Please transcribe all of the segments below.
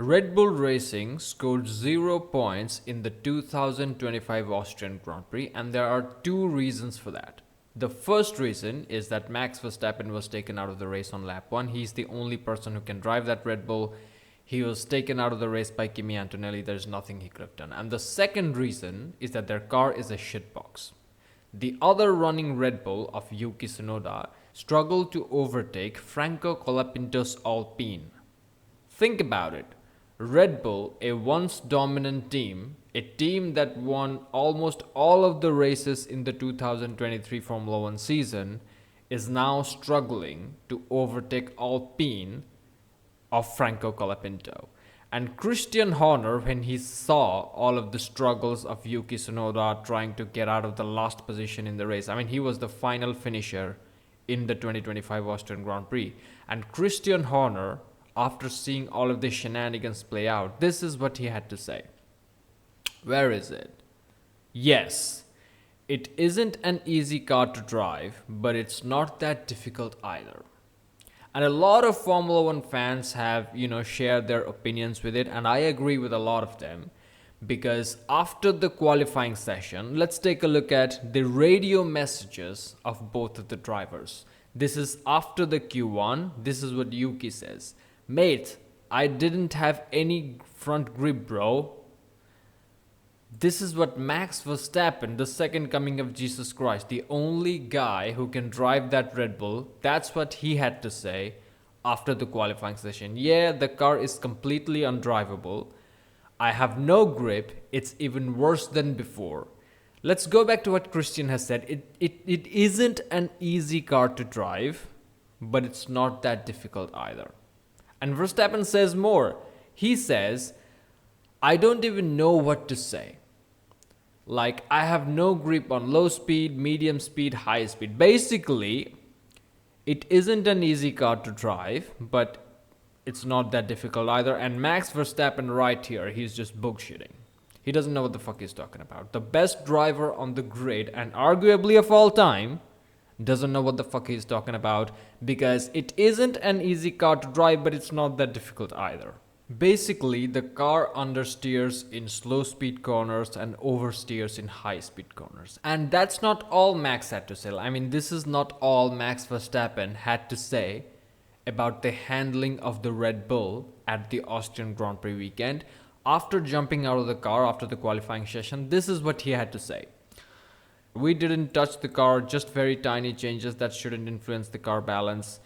Red Bull Racing scored 0 points in the 2025 Austrian Grand Prix, and there are two reasons for that. The first reason is that Max Verstappen was taken out of the race on lap 1. He's the only person who can drive that Red Bull. He was taken out of the race by Kimi Antonelli. There's nothing he could have done. And the second reason is that their car is a shitbox. The other running Red Bull of Yuki Tsunoda struggled to overtake Franco Colapinto's Alpine. Think about it. Red Bull, a once dominant team, a team that won almost all of the races in the 2023 Formula One season, is now struggling to overtake Alpine of Franco Colapinto. And Christian Horner, when he saw all of the struggles of Yuki Tsunoda trying to get out of the last position in the race, I mean, he was the final finisher in the 2025 Austrian Grand Prix. And Christian Horner, after seeing all of the shenanigans play out, this is what he had to say. Where is it? Yes, it isn't an easy car to drive, but it's not that difficult either. And a lot of Formula One fans have, shared their opinions with it, and I agree with a lot of them. Because after the qualifying session, let's take a look at the radio messages of both of the drivers. This is after the Q1. This is what Yuki says. Mate, I didn't have any front grip, bro. This is what Max Verstappen, the second coming of Jesus Christ, the only guy who can drive that Red Bull, that's what he had to say after the qualifying session. Yeah, the car is completely undrivable. I have no grip. It's even worse than before. Let's go back to what Christian has said. It isn't an easy car to drive, but it's not that difficult either. And Verstappen says more. He says, I don't even know what to say. Like, I have no grip on low speed, medium speed, high speed. Basically, it isn't an easy car to drive, but it's not that difficult either. And Max Verstappen right here, he's just bullshitting. He doesn't know what the fuck he's talking about. The best driver on the grid, and arguably of all time, doesn't know what the fuck he's talking about, because it isn't an easy car to drive, but it's not that difficult either. Basically, the car understeers in slow speed corners and oversteers in high speed corners. And that's not all Max had to say. I mean, this is not all Max Verstappen had to say about the handling of the Red Bull at the Austrian Grand Prix weekend. After jumping out of the car after the qualifying session, this is what he had to say. We didn't touch the car, just very tiny changes that shouldn't influence the car balance.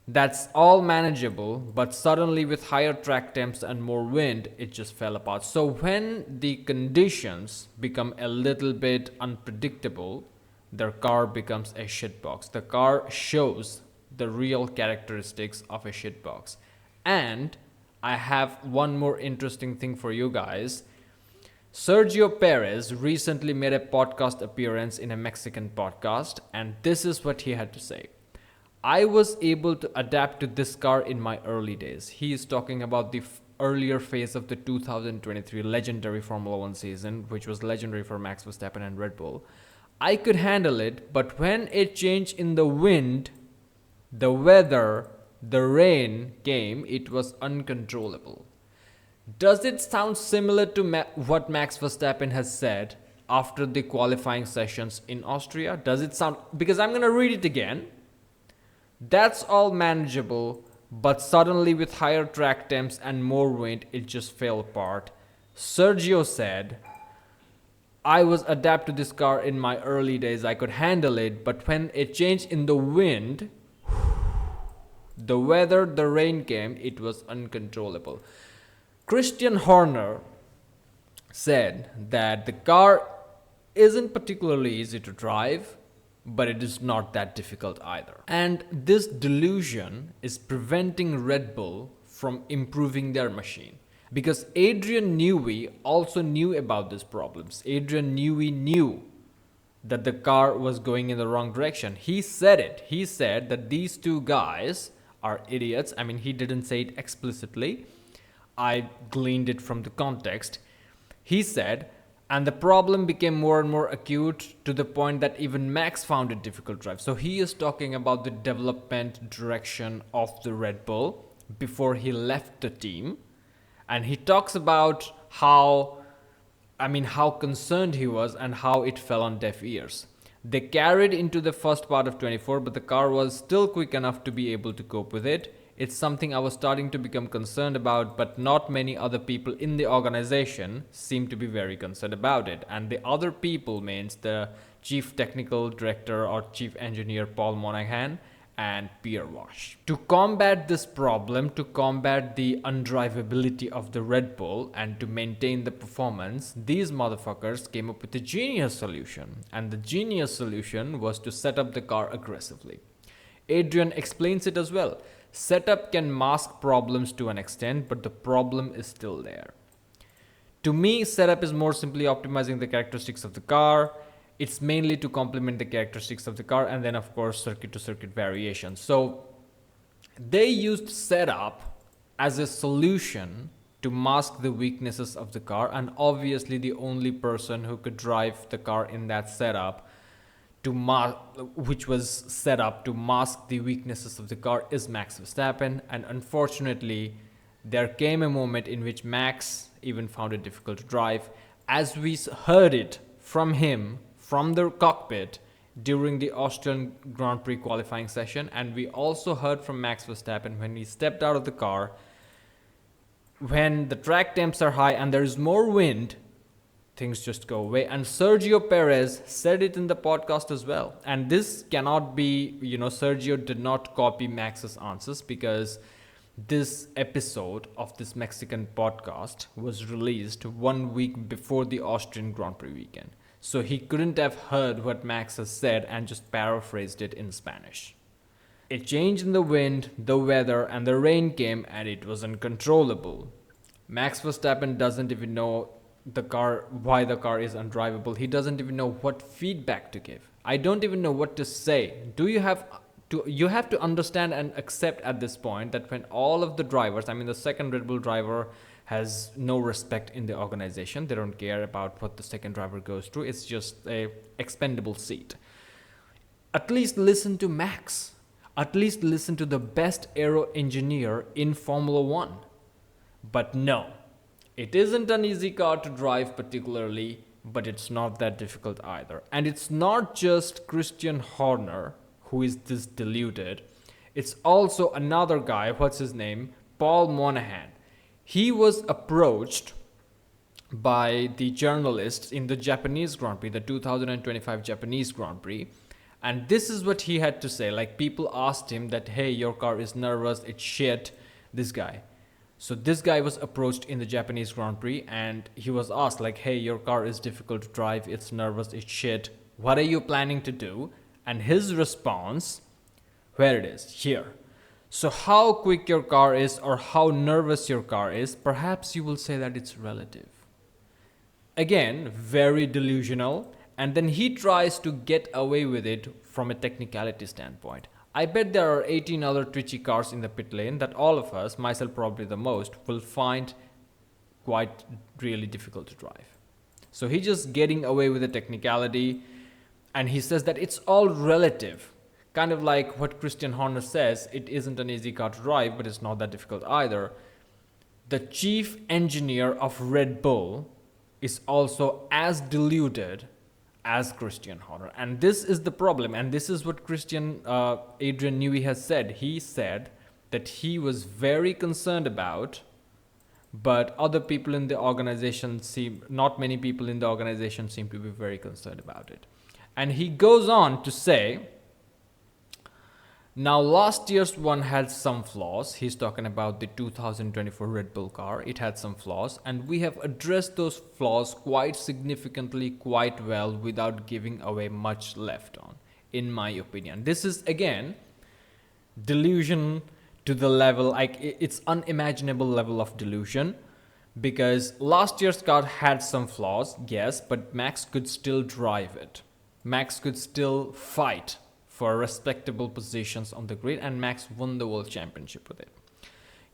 That's all manageable, but suddenly with higher track temps and more wind, it just fell apart. So when the conditions become a little bit unpredictable, their car becomes a shitbox. The car shows the real characteristics of a shitbox. And I have one more interesting thing for you guys. Sergio Perez recently made a podcast appearance in a Mexican podcast, and this is what he had to say. I was able to adapt to this car in my early days. He is talking about the earlier phase of the 2023 legendary Formula One season, which was legendary for Max Verstappen and Red Bull. I could handle it, but when it changed in the wind, the weather, the rain came, it was uncontrollable. Does it sound similar to what Max Verstappen has said after the qualifying sessions in Austria? Does it sound... Because I'm going to read it again. That's all manageable, but suddenly with higher track temps and more wind, it just fell apart. Sergio said, I was adapted to this car in my early days. I could handle it, but when it changed in the wind, the weather, the rain came, it was uncontrollable. Christian Horner said that the car isn't particularly easy to drive, but it is not that difficult either. And this delusion is preventing Red Bull from improving their machine. Because Adrian Newey also knew about these problems. Adrian Newey knew that the car was going in the wrong direction. He said it. He said that these two guys are idiots. I mean, he didn't say it explicitly. I gleaned it from the context. He said, and the problem became more and more acute to the point that even Max found it difficult to drive. So he is talking about the development direction of the Red Bull before he left the team. And he talks about how concerned he was and how it fell on deaf ears. They carried into the first part of 24, but the car was still quick enough to be able to cope with it. It's something I was starting to become concerned about, but not many other people in the organization seem to be very concerned about it. And the other people means the chief technical director or chief engineer Paul Monahan and Pierre Wash. To combat this problem, to combat the undrivability of the Red Bull and to maintain the performance, these motherfuckers came up with a genius solution. And the genius solution was to set up the car aggressively. Adrian explains it as well. Setup can mask problems to an extent, but the problem is still there. To me, setup is more simply optimizing the characteristics of the car. It's mainly to complement the characteristics of the car, and then of course circuit to circuit variations. So they used setup as a solution to mask the weaknesses of the car, and obviously the only person who could drive the car in that setup which was set up to mask the weaknesses of the car is Max Verstappen. And unfortunately there came a moment in which Max even found it difficult to drive, as we heard it from him from the cockpit during the Austrian Grand Prix qualifying session. And we also heard from Max Verstappen when he stepped out of the car, when the track temps are high and there is more wind, things just go away. And Sergio Perez said it in the podcast as well. And this cannot be, Sergio did not copy Max's answers, because this episode of this Mexican podcast was released 1 week before the Austrian Grand Prix weekend. So he couldn't have heard what Max has said and just paraphrased it in Spanish. A change in the wind, the weather, and the rain came, and it was uncontrollable. Max Verstappen doesn't even know why the car is undrivable. He doesn't even know what feedback to give. I don't even know what to say. You have to understand and accept at this point that when all of the drivers, the second Red Bull driver has no respect in the organization. They don't care about what the second driver goes through. It's just a expendable seat. At least listen to Max. At least listen to the best aero engineer in Formula One. But no, it isn't an easy car to drive particularly, but it's not that difficult either. And it's not just Christian Horner who is this deluded. It's also another guy, what's his name? Paul Monahan. He was approached by the journalists in the Japanese Grand Prix, the 2025 Japanese Grand Prix. And this is what he had to say. Like, people asked him that, hey, your car is nervous, it's shit, this guy. So this guy was approached in the Japanese Grand Prix and he was asked like, hey, your car is difficult to drive, it's nervous, it's shit. What are you planning to do? And his response, where it is, here. So how quick your car is or how nervous your car is, perhaps you will say that it's relative. Again, very delusional. And then he tries to get away with it from a technicality standpoint. I bet there are 18 other twitchy cars in the pit lane that all of us, myself probably the most, will find quite really difficult to drive. So he's just getting away with the technicality, and he says that it's all relative. Kind of like what Christian Horner says, it isn't an easy car to drive, but it's not that difficult either. The chief engineer of Red Bull is also as deluded as Christian Horner. And this is the problem. And this is what Adrian Newey has said. He said that he was very concerned about, but other people in the organization not many people in the organization seem to be very concerned about it. And he goes on to say, now last year's one had some flaws. He's talking about the 2024 Red Bull car. It had some flaws, and we have addressed those flaws quite significantly, quite well, without giving away much left on, in my opinion. This is again delusion to the level, like it's unimaginable level of delusion, because last year's car had some flaws, yes, but Max could still drive it. Max could still fight for respectable positions on the grid, and Max won the world championship with it.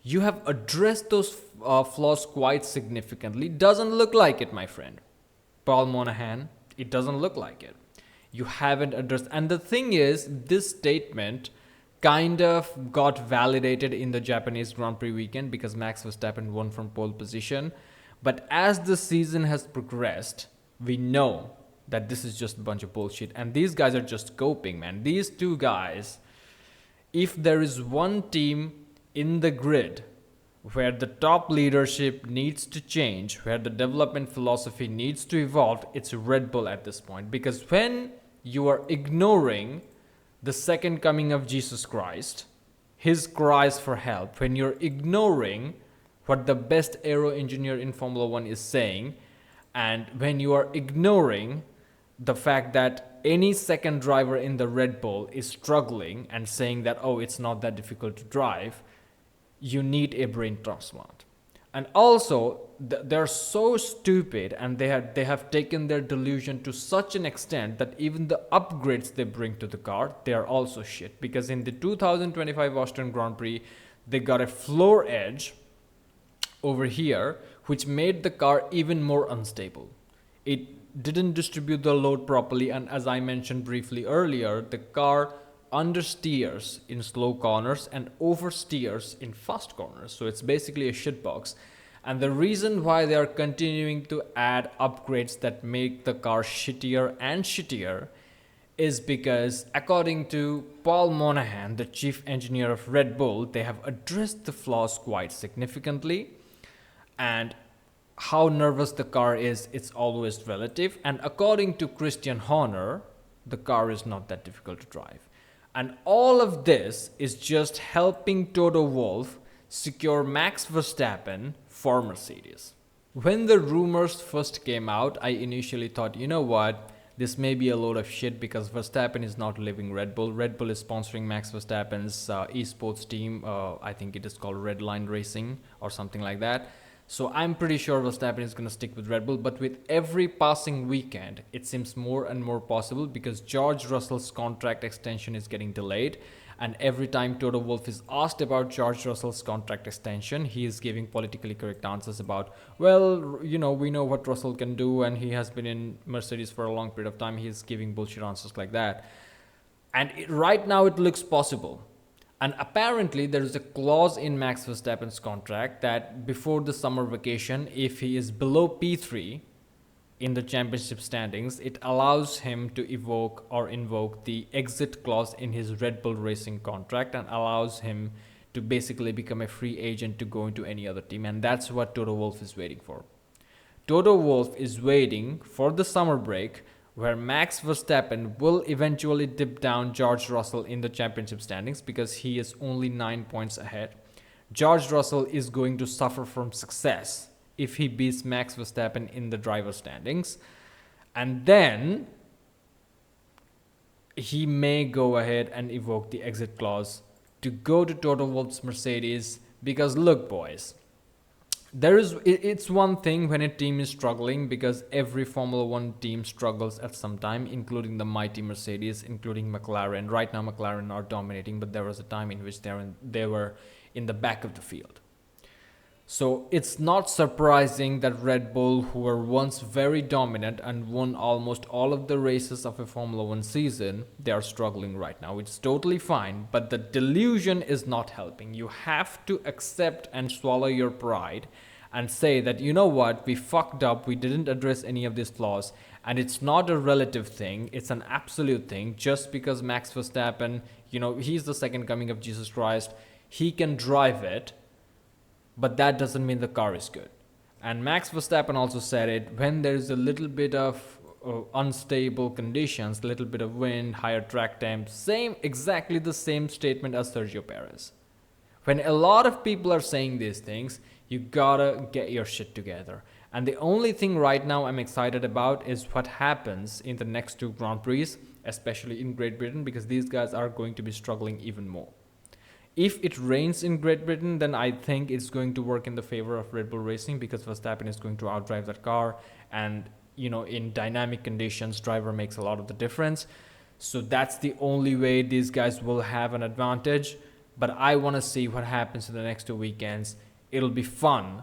You have addressed those flaws quite significantly. Doesn't look like it, my friend. Paul Monahan, it doesn't look like it. You haven't addressed. And the thing is, this statement kind of got validated in the Japanese Grand Prix weekend because Max Verstappen won from pole position. But as the season has progressed, we know that this is just a bunch of bullshit. And these guys are just coping, man. These two guys, if there is one team in the grid where the top leadership needs to change, where the development philosophy needs to evolve, it's Red Bull at this point. Because when you are ignoring the second coming of Jesus Christ, his cries for help, when you're ignoring what the best aero engineer in Formula One is saying, and when you are ignoring the fact that any second driver in the Red Bull is struggling and saying that, oh, it's not that difficult to drive, you need a brain transplant. And also, they're so stupid, and they have taken their delusion to such an extent that even the upgrades they bring to the car, they are also shit. Because in the 2025 Austrian Grand Prix, they got a floor edge over here, which made the car even more unstable. It didn't distribute the load properly, and as I mentioned briefly earlier, the car understeers in slow corners and oversteers in fast corners. So it's basically a shitbox. And the reason why they are continuing to add upgrades that make the car shittier and shittier is because, according to Paul Monahan, the chief engineer of Red Bull, they have addressed the flaws quite significantly. And how nervous the car is, it's always relative. And according to Christian Horner, the car is not that difficult to drive. And all of this is just helping Toto Wolff secure Max Verstappen for Mercedes. When the rumors first came out, I initially thought, you know what, this may be a load of shit because Verstappen is not leaving Red Bull. Red Bull is sponsoring Max Verstappen's esports team. I think it is called Red Line Racing or something like that. So I'm pretty sure Verstappen is going to stick with Red Bull. But with every passing weekend, it seems more and more possible because George Russell's contract extension is getting delayed. And every time Toto Wolff is asked about George Russell's contract extension, he is giving politically correct answers about, well, you know, we know what Russell can do and he has been in Mercedes for a long period of time. He's giving bullshit answers like that. And right now it looks possible. And apparently there is a clause in Max Verstappen's contract that before the summer vacation, if he is below P3 in the championship standings, it allows him to invoke the exit clause in his Red Bull Racing contract and allows him to basically become a free agent to go into any other team. And that's what Toto Wolff is waiting for. Toto Wolff is waiting for the summer break where Max Verstappen will eventually dip down George Russell in the championship standings because he is only 9 points ahead. George Russell is going to suffer from success if he beats Max Verstappen in the driver standings. And then he may go ahead and evoke the exit clause to go to Toto Wolff's Mercedes because look, boys, it's one thing when a team is struggling because every Formula One team struggles at some time, including the mighty Mercedes, including McLaren. Right now McLaren are dominating, but there was a time in which they were in the back of the field. So it's not surprising that Red Bull, who were once very dominant and won almost all of the races of a Formula One season, they are struggling right now. It's totally fine, but the delusion is not helping. You have to accept and swallow your pride and say that, you know what, we fucked up, we didn't address any of these flaws, and it's not a relative thing, it's an absolute thing. Just because Max Verstappen, you know, he's the second coming of Jesus Christ, he can drive it, but that doesn't mean the car is good. And Max Verstappen also said it, when there's a little bit of unstable conditions, a little bit of wind, higher track temps, exactly the same statement as Sergio Perez. When a lot of people are saying these things, you gotta get your shit together. And the only thing right now I'm excited about is what happens in the next two Grand Prix, especially in Great Britain, because these guys are going to be struggling even more. If it rains in Great Britain, then I think it's going to work in the favor of Red Bull Racing because Verstappen is going to outdrive that car. And, you know, in dynamic conditions, driver makes a lot of the difference. So that's the only way these guys will have an advantage. But I want to see what happens in the next 2 weekends. It'll be fun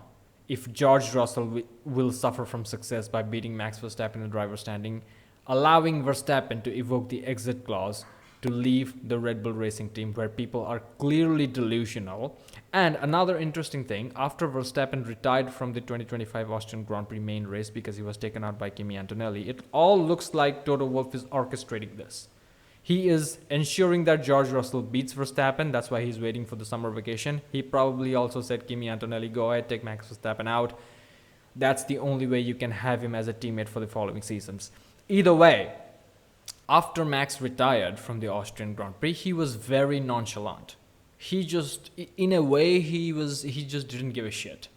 if George Russell will suffer from success by beating Max Verstappen in the driver's standing, allowing Verstappen to evoke the exit clause to leave the Red Bull Racing team, where people are clearly delusional. And another interesting thing, after Verstappen retired from the 2025 Austrian Grand Prix main race because he was taken out by Kimi Antonelli, it all looks like Toto Wolff is orchestrating this. He is ensuring that George Russell beats Verstappen. That's why he's waiting for the summer vacation. He probably also said, Kimi Antonelli, go ahead, take Max Verstappen out. That's the only way you can have him as a teammate for the following seasons. Either way, after Max retired from the Austrian Grand Prix, he was very nonchalant. He just, in a way, he just didn't give a shit.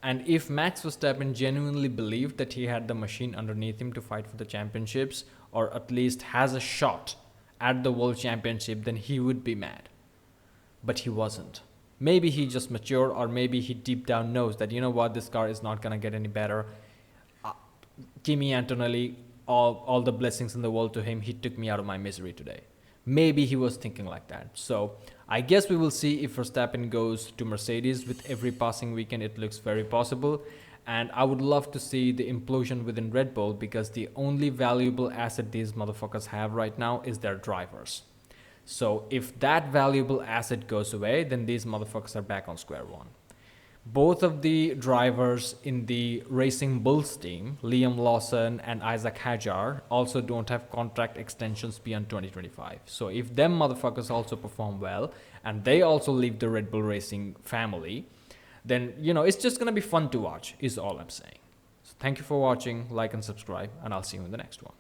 And if Max Verstappen genuinely believed that he had the machine underneath him to fight for the championships, or at least has a shot at the World Championship, then he would be mad. But he wasn't. Maybe he just matured, or maybe he deep down knows that, you know what, this car is not going to get any better. Kimi Antonelli, all the blessings in the world to him, he took me out of my misery today. Maybe he was thinking like that. So I guess we will see if Verstappen goes to Mercedes. With every passing weekend, it looks very possible. And I would love to see the implosion within Red Bull, because the only valuable asset these motherfuckers have right now is their drivers. So if that valuable asset goes away, then these motherfuckers are back on square one. Both of the drivers in the Racing Bulls team, Liam Lawson and Isaac Hadjar, also don't have contract extensions beyond 2025. So if them motherfuckers also perform well, and they also leave the Red Bull Racing family, then, you know, it's just going to be fun to watch, is all I'm saying. So thank you for watching, like and subscribe, and I'll see you in the next one.